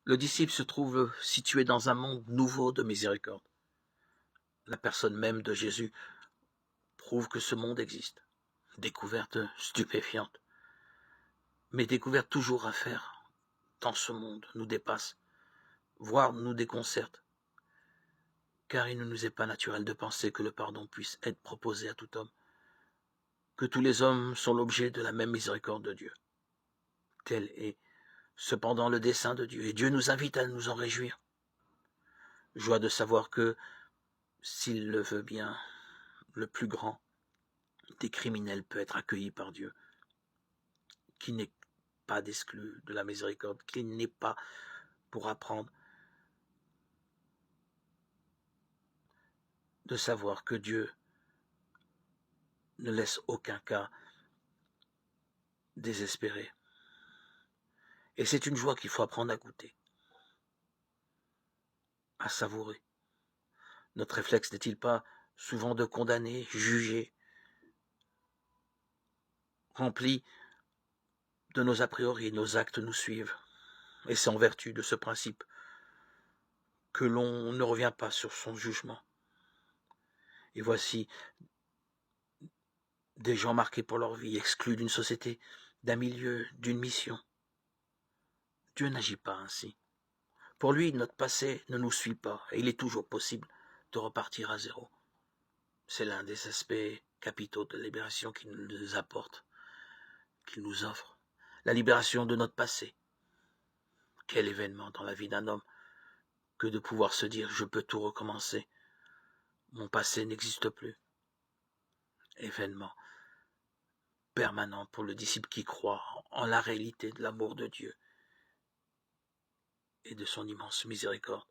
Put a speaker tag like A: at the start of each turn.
A: Le disciple se trouve situé dans un monde nouveau de miséricorde. La personne même de Jésus prouve que ce monde existe. Découverte stupéfiante, mais découverte toujours à faire, tant ce monde nous dépasse, voire nous déconcerte, car il ne nous est pas naturel de penser que le pardon puisse être proposé à tout homme, que tous les hommes sont l'objet de la même miséricorde de Dieu. Tel est cependant le dessein de Dieu, et Dieu nous invite à nous en réjouir. Joie de savoir que, s'il le veut bien, le plus grand des criminels peut être accueilli par Dieu, qui n'est pas d'exclu de la miséricorde, qui n'est pas pour apprendre, de savoir que Dieu ne laisse aucun cas désespéré. Et c'est une joie qu'il faut apprendre à goûter, à savourer. Notre réflexe n'est-il pas souvent de condamner, juger, rempli de nos a priori, nos actes nous suivent. Et c'est en vertu de ce principe que l'on ne revient pas sur son jugement. Et voici des gens marqués pour leur vie, exclus d'une société, d'un milieu, d'une mission. Dieu n'agit pas ainsi. Pour lui, notre passé ne nous suit pas, et il est toujours possible de repartir à zéro. C'est l'un des aspects capitaux de la libération qu'il nous apporte, qu'il nous offre. La libération de notre passé. Quel événement dans la vie d'un homme que de pouvoir se dire « je peux tout recommencer ». Mon passé n'existe plus. Événement permanent pour le disciple qui croit en la réalité de l'amour de Dieu et de son immense miséricorde.